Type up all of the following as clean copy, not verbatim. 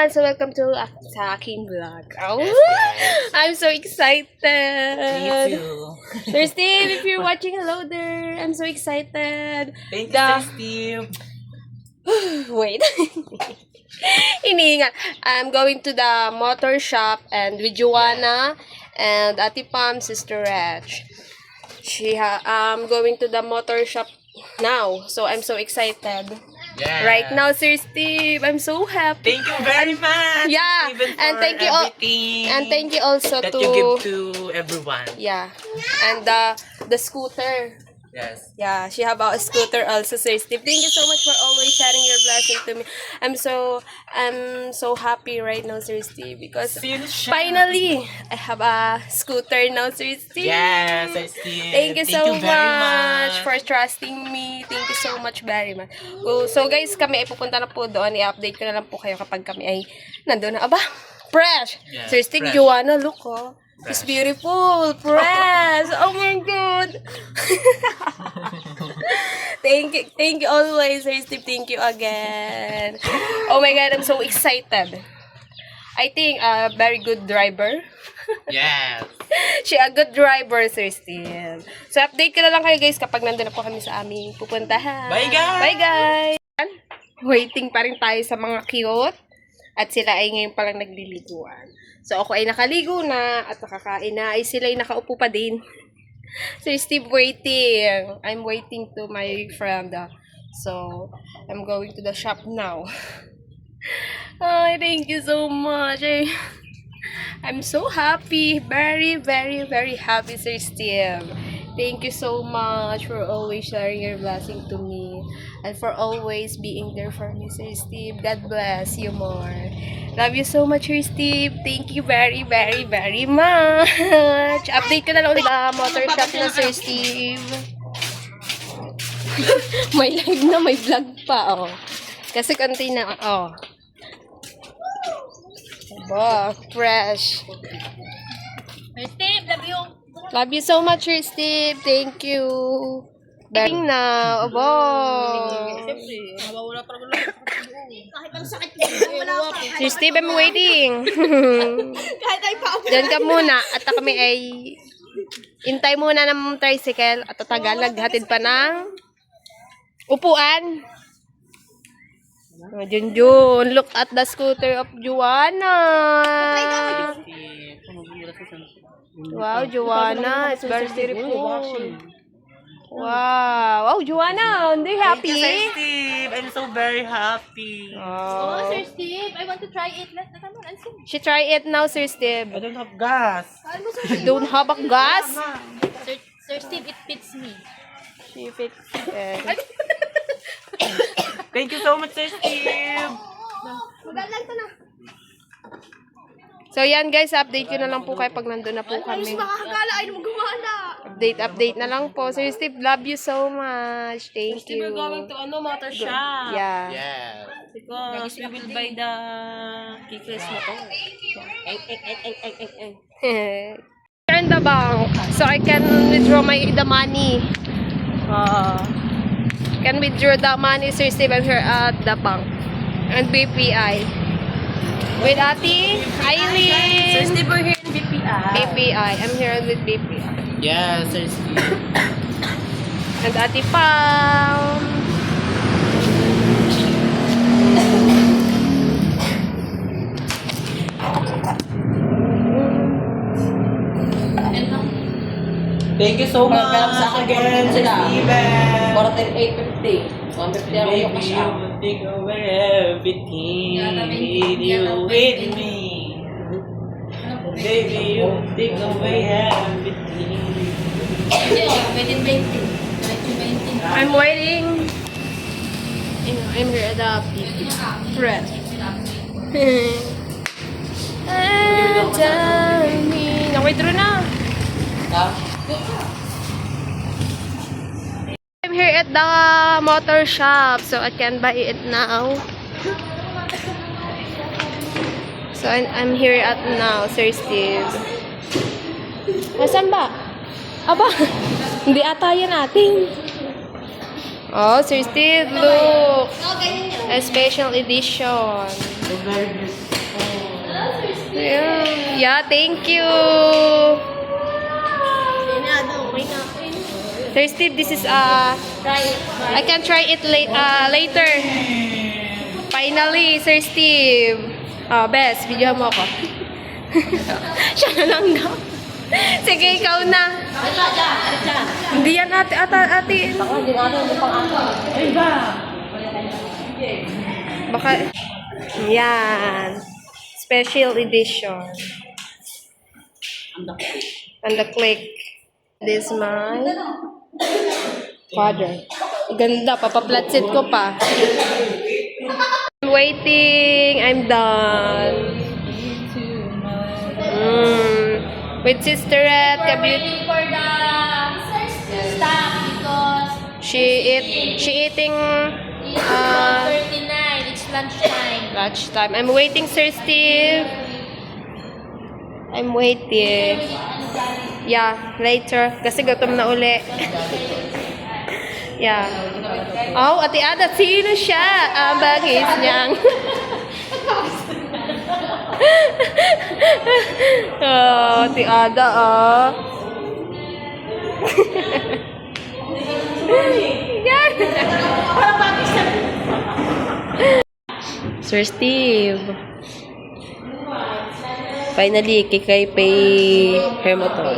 everyone, so welcome to sa aking vlog. Oh, I'm so excited. Me too. Sir Steve, if you're watching, hello there. I'm so excited. Thank you, Sir Steve. Wait. Iniingat. I'm going to the motor shop and with Joanna and Ate Pam, Sister Rach. I'm going to the motor shop now, so I'm so excited. Yeah. Right now, Sir Steve, I'm so happy. Thank you very much. Yeah, Steven, and for thank you everything and thank you also that to you give to everyone. yeah, and the scooter. Yes. Yeah, she have a scooter also, Sir Steve. Thank you so much for always sharing your blessing to me. I'm so happy right now, Sir Steve, because finally I have a scooter now, Sir Steve. Yes, Sir Steve. Thank you so very much for trusting me. Thank you so much very much. So guys, kami ay pupunta na po doon. I-update ko na lang po kayo kapag kami ay nandoon na. Aba, fresh! Yeah, Sir Steve, fresh. Joanna, look oh. It's beautiful. Fresh. Oh my God. Thank you always, Sir Steve. Thank you again. Oh my God, I'm so excited. I think a very good driver. Yes. She a good driver, Sir Steve. So, update ko na lang kayo guys kapag nandun na po kami sa aming pupuntahan. Bye, guys! Bye, guys! Waiting pa rin tayo sa mga cute. At sila ay ngayon palang nagliliguan. So, ako ay nakaligo na at nakakain na. Ay sila ay nakaupo pa din. Sir Steve waiting. I'm waiting to my friend. So, I'm going to the shop now. Ay, thank you so much. I'm so happy. Very, very, very happy, Sir Steve. Thank you so much for always sharing your blessing to me. And for always being there for me, Sir Steve. God bless you more. Love you so much, Sir Steve. Thank you very, very, very much. Update ko na lang ulit sa motor shop na, Sir Steve. May live na, may vlog pa, oh. Kasi konti na, oh. Aba, fresh. Sir Steve, love you. Love you so much, Sir Steve. Thank you. Dating na. Aba. Siyempre, nawawala pa naman lang. Kahit ang sakit wala pa. Sir Steve, I'm waiting. Kahit ay pa. Diyan ka muna. At kami ay intay muna ng tricycle at tatagal. Naghatid pa ng upuan. Junjun, look at the scooter of Joanna. Wow, Joanna, it's very beautiful. Wow, wow, Joanna, are you happy? Thank you, Sir Steve. I'm so very happy. Oh, Oh. Sir Steve, I want to try it. Let's go. She try it now, Sir Steve. I don't have gas. Ano mo, You don't have a gas? Sir Steve, it fits me. She fixed it. Thank you so much, Sir Steve. Magalang to na. So yan guys, update ko na lang po kayo pag nandun na po kami. Makakagala ay magumana. Update na lang po. Sir Steve, love you so much. Thank you. We're going to motor shop. Yeah. Yes. Because we will buy the kickless motor. Turn the bank so I can withdraw the money. Can withdraw the money, Sir Steve. I'm here at the bank and BPI. With Ate Sir Eileen. Steve, we're here in BPI. BPI. I'm here with BPI. Yes, Sir Steve. And Ate Pam. Thank you so much again, Sir Steven. 4850. 150 Baby, you will take away everything. Need you with me. Baby, you will take away everything. Within 20. 1920. I'm waiting. I'm here at the press. And tell me. Na-withdraw na. I'm here at the motor shop, so I can buy it now. So I'm here at now, Sir Steve. Nasaan ba? Aba, hindi ata yan natin. Oh, Sir Steve, look. A special edition. So very good. Yeah, thank you. Sir Steve, this is I can try it later. Finally, Sir Steve. Bes, video mo ako. Siya na lang daw. Sige, ikaw na. Hindi yan ate. Baka, yan. Special edition. And the click. This my father. Ganda, papaplatsit ko pa. I'm waiting. I'm done. With Sisterette, Waiting for the staff because she eating it's 12:39. It's lunchtime. I'm waiting, Sir Steve. I'm waiting. Yeah, later. Kasi gutom na uli. Yeah. Oh, Ate Ada, sino siya? Ang bagis niyang. Oh, Ate Ada, Yan. Sir Steve. Finally, kikay pay hair motor.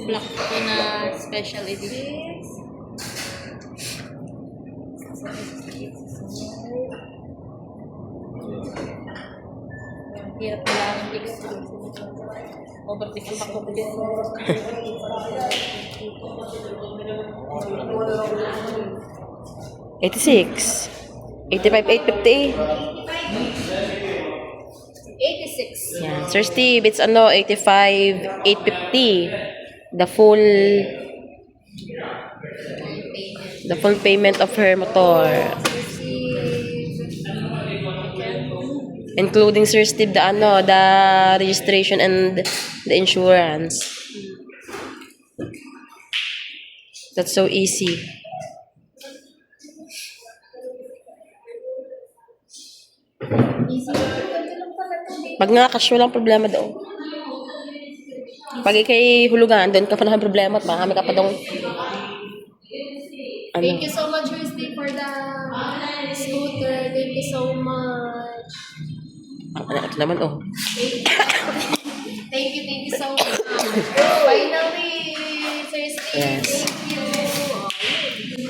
Black ko na special edition. Hirap lang. Overtake ang bako ko dito. 86. 85, 850. 86. Yan. Sir Steve, it's 85, 850. The full payment of her motor. Including Sir Steve, the registration and the insurance. That's so easy. Pag nga cash, walang problema doon. Pag ikay hulugan, doon ka pa naman problema at marami ka pa doon. Thank you so much, Christy, for the scooter. Thank you so much. Ito naman, oh. Thank you so much. Finally, Sir Steve, Yes. thank you.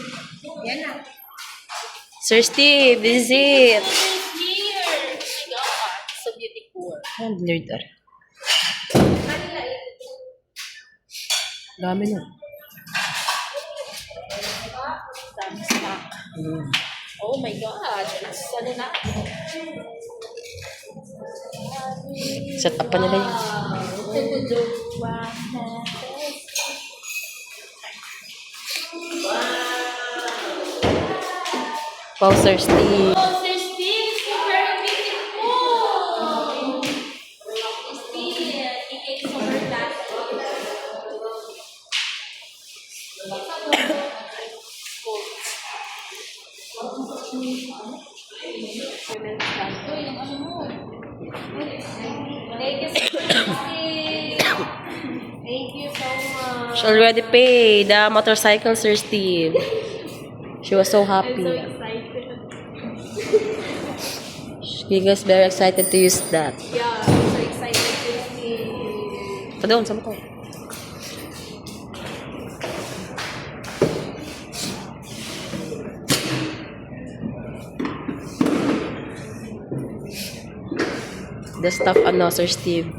Yan na. Sir Steve, this is it. It's here. Oh my God, so beautiful. Ang blurred, ah. Dami na. Dami stock. Oh my God, ano na? Set up pa nila yun. Wow, Sir Steve. Oh, Sir Steve, so very beautiful. Steve, it is over that. Thank you so much. Thank you so much. She already paid the motorcycle, Sir Steve. She was so happy. She was very excited to use that. Yeah, I'm so excited to see. Pa doon, sa motor. The stuff, Sir Steve.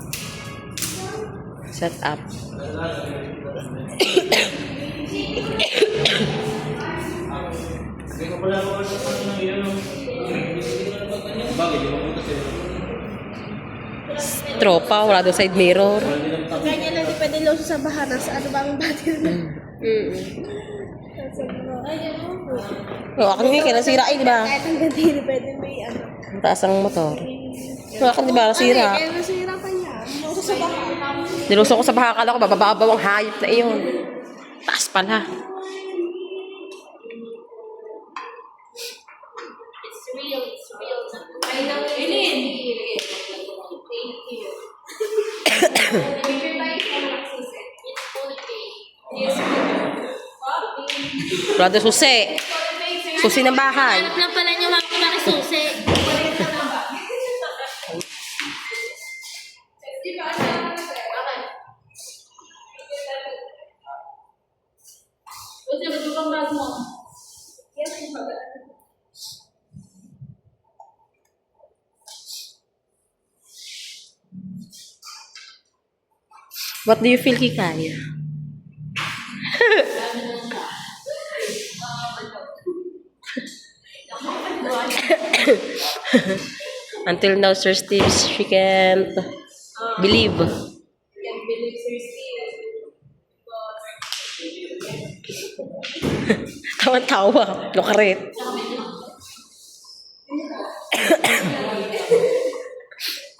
Set up. tropa, wala doon side mirror. Ganyan lang, di pwede loso sa bahanas. Ano ba ang battery na? O, akin nga, kaya nasira di ba? Kahit ang ganti, di pwede may ano. Ang taas ang motor. O, akin di ba, nasira. Kaya nasira pa niya. Loso sa bahanas. Niluso ko sa baha, akala ko bababaw ang hayop na iyon. Taas pala. It's real, it's real. I know it is. Thank you. Picture tayo sa mga susi. It's fully paid. Yes. Brother Susi. Susi ng bahay. Hanap lang pala niyo mga kumaki-susi. What do you feel, Kikay? Until now, Sir Steve, she can't believe. Tawa-tawa. Lukaret.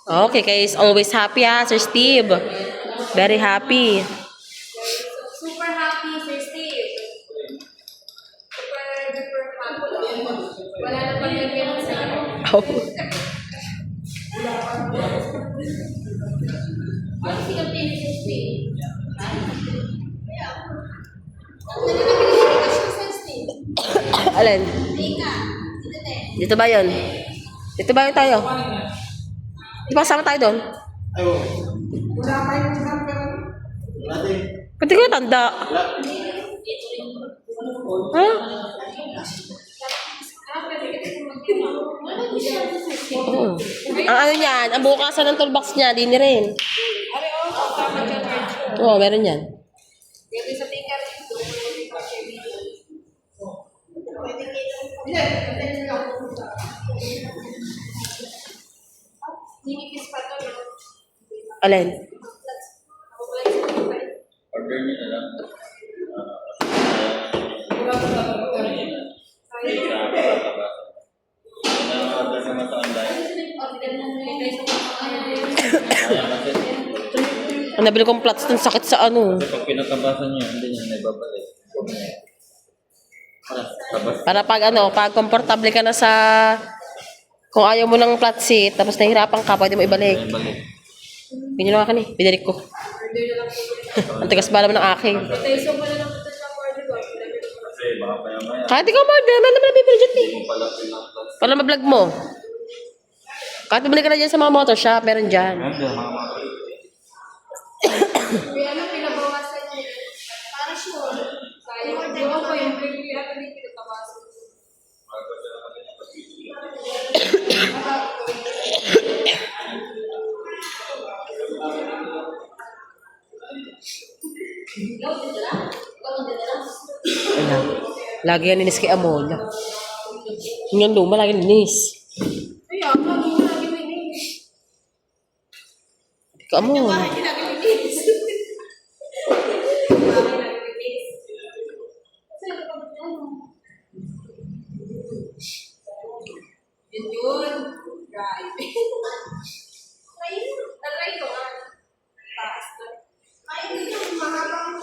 Okay, guys. Always happy, Sir Steve. Very happy. Super happy, Sir Steve. Super happy. Wala na pang ganyan sa iyo. Oh. Ano sikat din, Sir Steve? Alin? Dito ba yun? Dito ba yun tayo? Di ba kasama tayo doon? Pati ko tanda. Ha? Oo. Ang ano niyan, ang bukasan ng toolbox niya, di ni rin. Oo, meron yan. Nimipis pa to, no? Alin? Order nyo na lang. Order naman sa online. Ang nabili kong plots ng sakit sa ano. Kasi pag pinatabasan nyo, hindi nyo na ibabalik. Tabas. Para pag ano, pag komportable ka na sa kung ayaw mo ng flat seat, tapos nahihirapan ka, pwede mo ibalik. Ibalik. Binilo ka ni, binalik ko. Ang tigas ba naman ng aking. Kasi baka maya-maya. Kahit ikaw mag-order, naman nabibili dyan eh. Kung pala pinang-plus. Para ma-vlog mo. Kahit bumili ka na dyan sa mga motor shop, meron dyan. Ganda, mga Kaya ano, pinabawasan niya. Para sure. Sayang. Yung ako yung pinabawasan din pinabawasan. Wala. Lagi yan ninis kay Amol. Yung luma, lagi ninis. Kaya, lagi linis. Ka Amol. Lagi linis. Yun. Right. Tatry ko nga. Taas na. Ay, hindi yung mahabang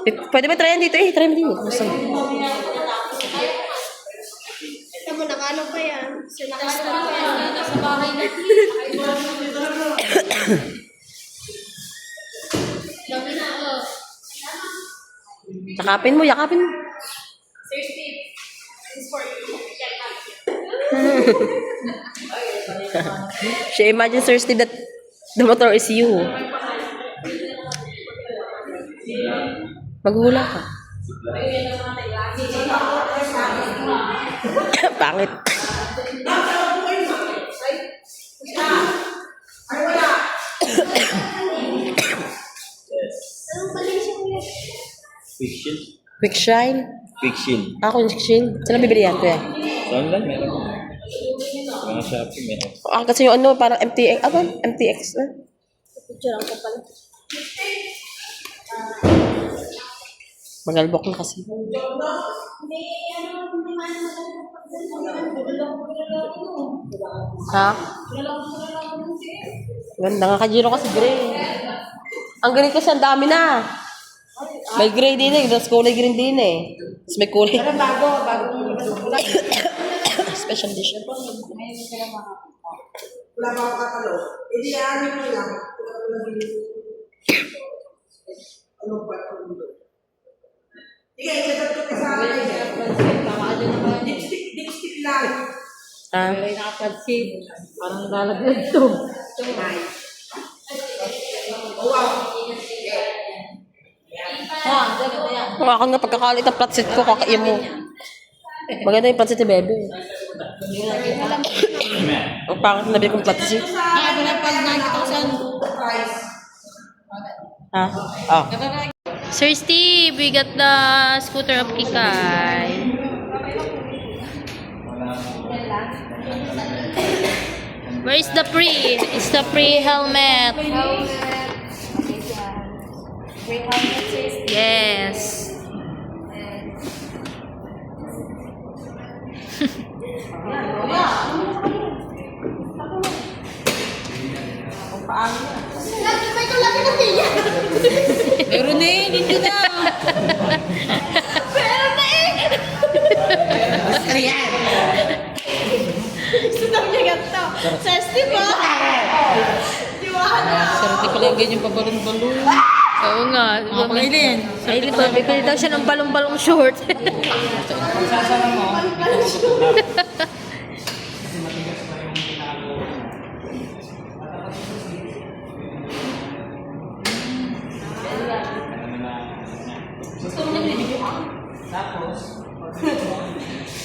Pwede ba try yan dito eh? Try mo dito. Basta. ito mo, nakano pa yan? Sinakas na pa yan. Nasa bahay na. Lagi na, oh. Yakapin mo, yakapin mo. Sir Steve, this is for you. She imagine Sir Steve that the motor is you. Maghula ka. Pangit. fiction. Quick shine. Fiction. Ako yung shine. Saan bibili yan, kuya? Sa online, meron. Sa mga Shopee, meron. Kasi yung ano, parang MTX. Ano? MTX. Picture ko pala. Magalbok na kasi. Ha? Ganda nga ka-Giro kasi gray. Ang gray kasi ang dami na. May gray din eh. Tapos kulay green din eh. Tapos may kulay. Pero bagong Special edition. Wala pa ako katalo. Hindi ano mo lang. Ano pa ito? Sige, isagot ko ka sa akin. Dipstick lang. Ha? Parang lalaglag to. Kung ako nga pagkakalit ang platsit ko, kakain mo. Maganda yung platsit ni Bebe. Ang pangit na kong platsit. Ha? Oh. Sir Steve, we got the scooter of Kikay. Where is the pre? It's the pre-helmet. Yes. Meron na eh, dito na. Meron na eh. Basta yan. Gusto na niya ganito. Sir Steve ba? Di ba? Sarap pala yung ganyan pabalon-balon. Oo nga. Mga pangailin. Ay, ito. Bigay daw siya ng balong-balong short. Sasara mo, ito mo tutulak. Kasi matigas pa yung tinago. Tapos,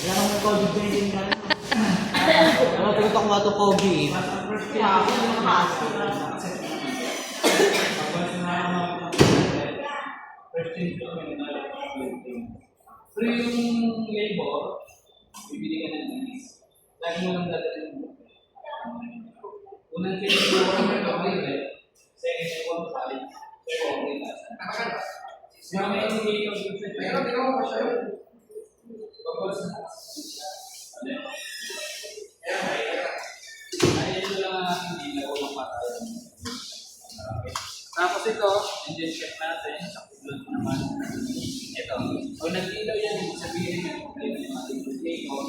wala kang COVID-19 ka. Ano, pagkat ako nga ito COVID. Kaya ako yung nakakaso. Pero yung labor, bibili ka ng dinis. Lagi mo lang dadalhin mo. Unang pinag-iwan mo ng okay, second and one five, third okay, yung may indicator yung pero tingnan mo pa siya yun. Pagkakas na. Ayun lang ang aking hindi na ulang patay. Tapos ito, engine check natin. Sa kulot naman. Ito. Pag nag-ilaw yan, ibig sabihin yung problema yung ating indicator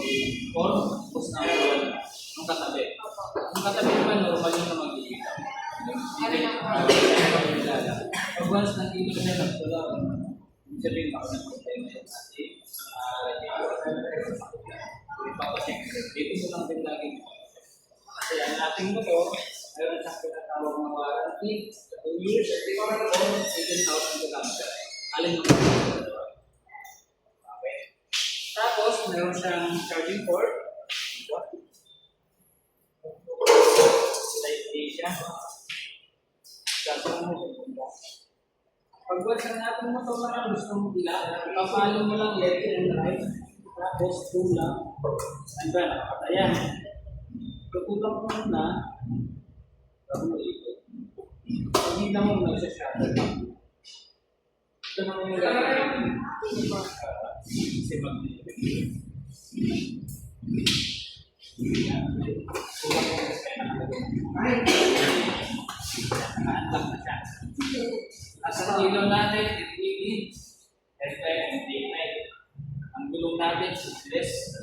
or post na yung katabi. Yung katabi naman, normal yung na mag-ilaw. Pag once nag-ilaw na lang, wala. Ibig sabihin baka ng problema yung ating ipapacheck. Dito mo lang din lagi. Kasi ang ating motor, mayroon siyang pinatawag na warranty, 2 years, or 18,000 kilometers. Alin mo okay. Tapos, mayroon siyang charging port. Type A siya. Tapos mo. Pag-watch natin mo ito na gusto mo bila, papalo mo lang left and right. Tapos, 2 lang. And then, ayan. Tutulak mo na, pagkita mo na sa shutter. Ito naman yung gagawin. Kasi mag-ibig. Tulak mo na sa nakaantak na siya. At sa ilaw natin, LED, headlight and daylight. Ang gulong natin, seatless.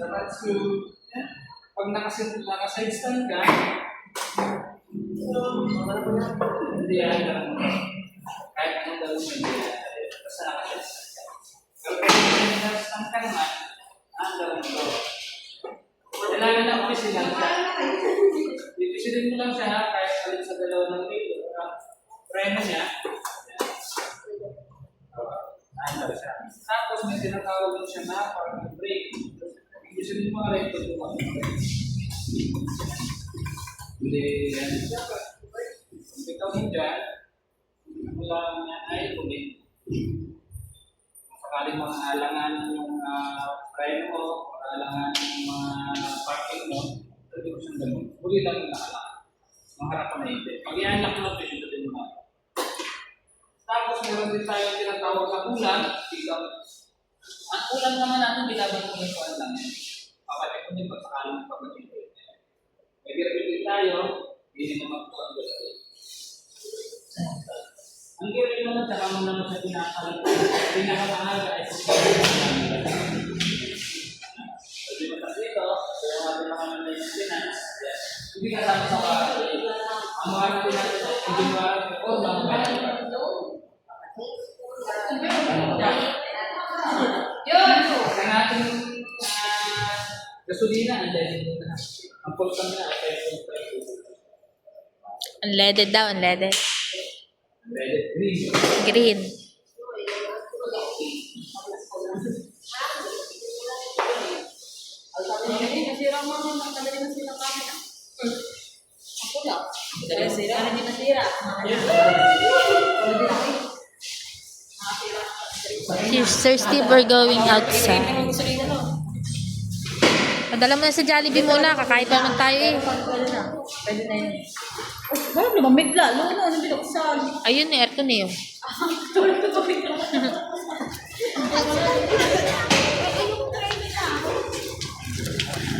Pag naka-side stand ka, hindi yan. Kahit anong gawin mo, hindi yan. Basta naka-side stand ka. Pero kahit naka-side stand ka naman, ang gawin mo. Kailangan na office lang siya. Ipisilin mo lang siya kahit alin sa dalawa ng radio. Preno niya. Tapos may tinatawag din siya na parang brake. Ipisilin mo rin ito tumakbo. Hindi yan. Kung ikaw mo dyan, mula niya ay ulit. Sakaling mga alanganan yung preno mo, alanganan yung mga parking mo, pwede ko siyang ganun. Huli lang yung nakalang. Mga harapan na hindi. Pag i-unlock mo, pwede din mo Tapos meron din tayo tinatawag na ulam. Ang ulam naman natin, binabantuan lang. Kapatid ko din pagkakalang kapatid ko. May gawin tayo, hindi naman po ang gawin. Ang gawin naman, saka mo naman sa pinakamahalaga ay sa pwede mo sa dito, kaya natin naman ng maintenance. Hindi kasama sa mga ang mga natin natin, hindi ba o mga yun! Ang ating gasolina, ang pulsang na, Unleaded daw, unleaded. green. Green. Sir Steve, we're going outside. Padala mo na sa Jollibee muna, kakain pa naman tayo eh. Parang lumamig lalo na. Ano binuksan? Ayun, aircon eh.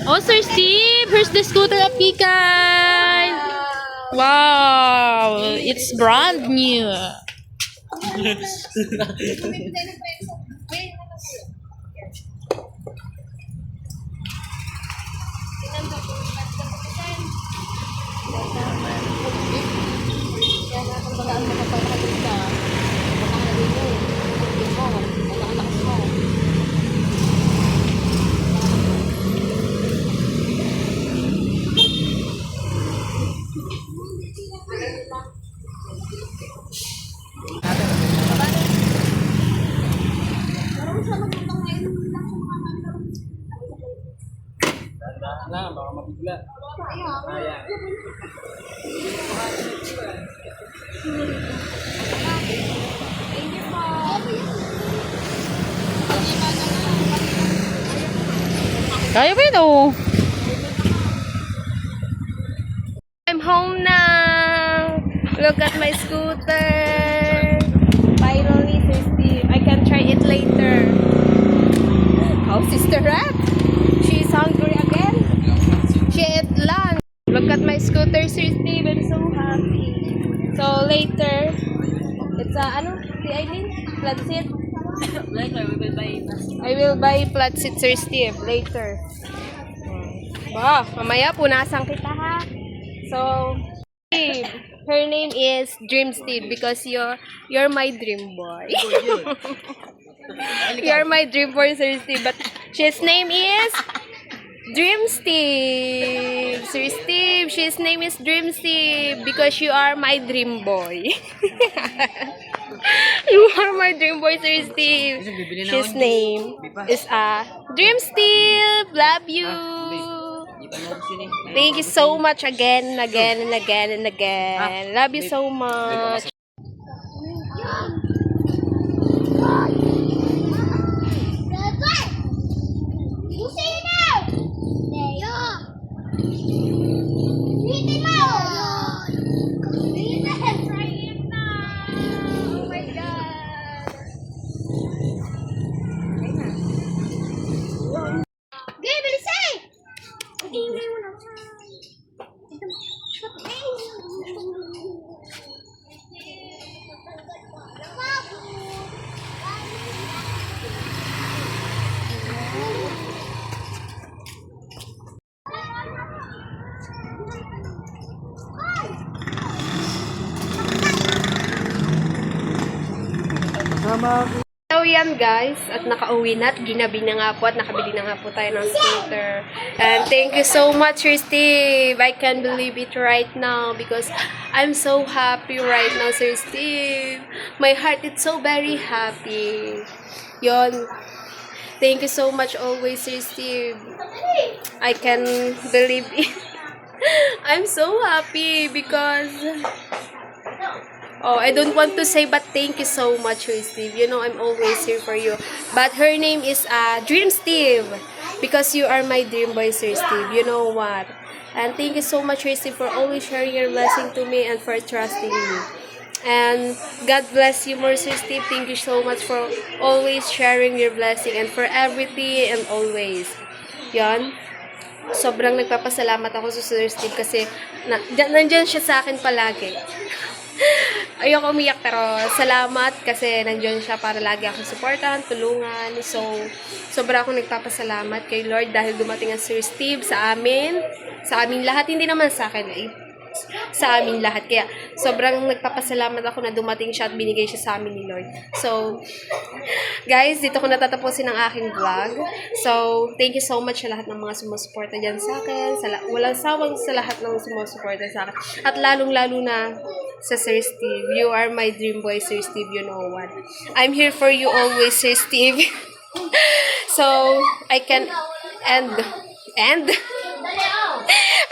Oh, Sir Steve, here's the scooter of Kikan. Wow, it's brand new. Dahan na, baka mabigla. Ayan. Kaya ba yun oh? I'm home now. Look at my scooter. Finally, Sir Steve. I can try it later. Oh, Sister Rat. She's hungry again. She ate lunch. Look at my scooter, Sir Steve. I'm so happy. So later, it's ano? Si Aileen? Platsit? Later, we will buy I will buy platsit, Sir Steve, later. Wow, mamaya punasan kita ha. So, Steve, her name is Dream Steve because you're my dream boy. You're my dream boy, Sir Steve. But his name is Dream Steve. Sir Steve, his name is Dream Steve because you are my dream boy. You are my dream boy, Sir Steve. His name is Dream Steve. Love you. Thank you so much again and again and again and again. Love you so much. So yan guys, at nakauwi na at ginabi na nga po at nakabili na nga po tayo ng scooter. And thank you so much, Sir Steve. I can't believe it right now because I'm so happy right now, Sir Steve. My heart is so very happy. Yon. Thank you so much always, Sir Steve. I can believe it. I'm so happy because oh, I don't want to say, but thank you so much, Sir Steve. You know, I'm always here for you. But her name is Dream Steve because you are my dream boy, Sir Steve. You know what? And thank you so much, Sir Steve, for always sharing your blessing to me and for trusting me. And God bless you more, Sir Steve. Thank you so much for always sharing your blessing and for everything and always. Yan. Sobrang nagpapasalamat ako sa Sir Steve kasi nandyan siya sa akin palagi. Ayoko umiyak pero salamat kasi nandiyan siya para lagi akong supportahan, tulungan. So, sobra akong nagpapasalamat kay Lord dahil dumating ang Sir Steve sa amin lahat, hindi naman sa akin sa amin lahat. Kaya sobrang nagpapasalamat ako na dumating siya at binigay siya sa amin ni Lord. So, guys, dito ko natatapusin ang aking vlog. So, thank you so much sa lahat ng mga sumusuporta dyan sa akin. Walang sawang sa lahat ng sumusuporta sa akin. At lalong-lalo na sa Sir Steve. You are my dream boy, Sir Steve. You know what? I'm here for you always, Sir Steve. So, I can end.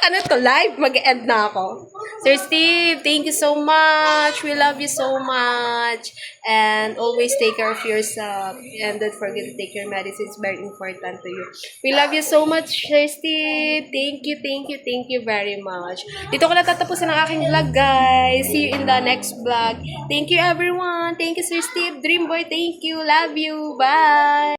Ano to, live? Mag-end na ako. Sir Steve, thank you so much. We love you so much. And always take care of yourself. And don't forget to take your medicine. It's very important to you. We love you so much, Sir Steve. Thank you very much. Dito ko natatapusin ang aking vlog, guys. See you in the next vlog. Thank you, everyone. Thank you, Sir Steve. Dream Boy, thank you. Love you. Bye.